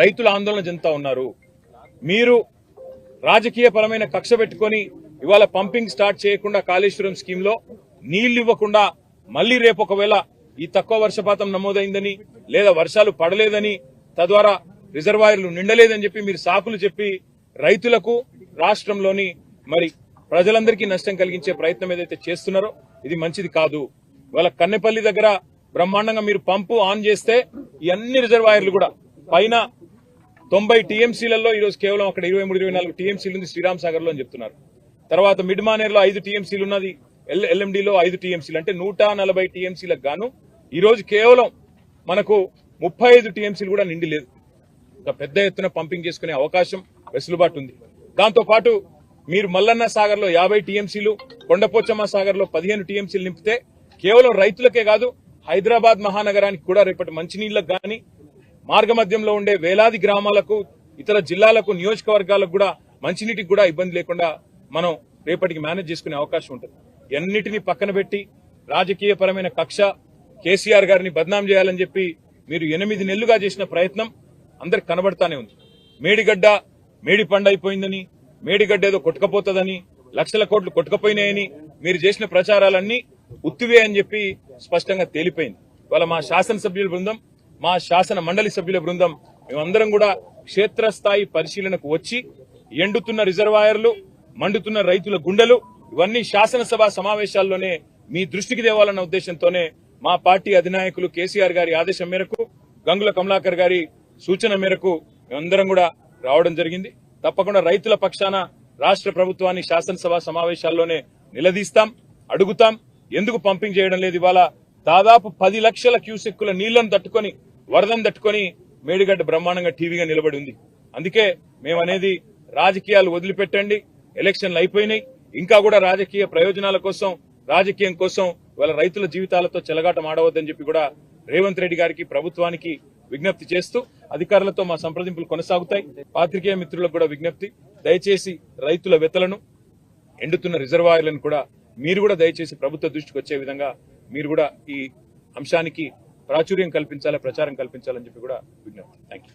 రైతుల ఆందోళన చెందుతా ఉన్నారు. మీరు రాజకీయపరమైన కక్ష పెట్టుకొని ఇవాళ పంపింగ్ స్టార్ట్ చేయకుండా కాళేశ్వరం స్కీమ్ లో నీళ్లు ఇవ్వకుండా మళ్లీ రేపు ఒకవేళ ఈ తక్కువ వర్షపాతం నమోదైందని లేదా వర్షాలు పడలేదని తద్వారా రిజర్వాయర్లు నిండలేదని చెప్పి మీరు సాకులు చెప్పి రైతులకు రాష్ట్రంలోని మరి ప్రజలందరికీ నష్టం కలిగించే ప్రయత్నం ఏదైతే చేస్తున్నారో ఇది మంచిది కాదు. ఇవాళ కన్నెపల్లి దగ్గర బ్రహ్మాండంగా మీరు పంపు ఆన్ చేస్తే ఈ అన్ని రిజర్వాయర్లు కూడా పైన 90 టీఎంసీలలో ఈరోజు కేవలం అక్కడ 23-24 టీఎంసీలు ఉంది శ్రీరామ్ సాగర్ లో అని చెప్తున్నారు. తర్వాత మిడ్ మానేర్ లో 5 టీఎంసీలు ఉన్నది, ఎల్ఎండిలో 5 టీఎంసీలు అంటే 140 టీఎంసీలకు గాను ఈ రోజు కేవలం మనకు 35 టీఎంసీలు కూడా నిండి లేదు. ఇంకా పెద్ద ఎత్తున పంపింగ్ చేసుకునే అవకాశం వెసులుబాటు ఉంది. దాంతో పాటు మీరు మల్లన్న సాగర్ లో 50 టీఎంసీలు, కొండపోచమ్మ సాగర్ లో 15 టీఎంసీలు నింపితే కేవలం రైతులకే కాదు హైదరాబాద్ మహానగరానికి కూడా రేపటి మంచినీళ్లకు గాని మార్గమధ్యంలో ఉండే వేలాది గ్రామాలకు, ఇతర జిల్లాలకు, నియోజకవర్గాలకు కూడా మంచినీటికి కూడా ఇబ్బంది లేకుండా మనం రేపటికి మేనేజ్ చేసుకునే అవకాశం ఉంటుంది. ఎన్నిటిని పక్కన పెట్టి రాజకీయపరమైన కక్ష కేసీఆర్ గారిని బద్నాం చేయాలని చెప్పి మీరు 8 నెలలుగా చేసిన ప్రయత్నం అందరికి కనబడతానే ఉంది. మేడిగడ్డ మేడి పండు అయిపోయిందని, మేడిగడ్డ ఏదో కొట్టుకపోతుందని, లక్షల కోట్లు కొట్టుకపోయినాయని మీరు చేసిన ప్రచారాలన్నీ ఉత్తివే అని చెప్పి స్పష్టంగా తేలిపోయింది. ఇవాళ మా శాసనసభ్యుల బృందం, మా శాసన మండలి సభ్యుల బృందం మేమందరం కూడా క్షేత్రస్థాయి పరిశీలనకు వచ్చి ఎండుతున్న రిజర్వాయర్లు, మండుతున్న రైతుల గుండెలు ఇవన్నీ శాసనసభ సమావేశాల్లోనే మీ దృష్టికి తేవాలన్న ఉద్దేశంతోనే మా పార్టీ అధినాయకులు కేసీఆర్ గారి ఆదేశం మేరకు, గంగుల కమలాకర్ గారి సూచన మేరకు మేమందరం కూడా రావడం జరిగింది. తప్పకుండా రైతుల పక్షాన రాష్ట్ర ప్రభుత్వాన్ని శాసనసభ సమావేశాల్లోనే నిలదీస్తాం, అడుగుతాం. ఎందుకు పంపింగ్ చేయడం లేదు? ఇవాళ దాదాపు 10 లక్షల క్యూసెక్కుల నీళ్లను తట్టుకొని, వరదను తట్టుకొని మేడిగడ్డ బ్రహ్మాండంగా టీవీగా నిలబడి ఉంది. అందుకే మేమనేది రాజకీయాలు వదిలిపెట్టండి, ఎలక్షన్లు అయిపోయినాయి, ఇంకా కూడా రాజకీయ ప్రయోజనాల కోసం, రాజకీయం కోసం ఇవాళ రైతుల జీవితాలతో చెలగాటం ఆడవద్దని చెప్పి కూడా రేవంత్ రెడ్డి గారికి, ప్రభుత్వానికి విజ్ఞప్తి చేస్తూ అధికారులతో మా సంప్రదింపులు కొనసాగుతాయి. పాత్రికేయ మిత్రులకు కూడా విజ్ఞప్తి, దయచేసి రైతుల వెతలను, ఎండుతున్న రిజర్వాయర్లను కూడా మీరు కూడా దయచేసి ప్రభుత్వ దృష్టికి వచ్చే విధంగా మీరు కూడా ఈ అంశానికి ప్రాచుర్యం కల్పించాలి, ప్రచారం కల్పించాలని చెప్పి కూడా విజ్ఞప్తి. థాంక్యూ.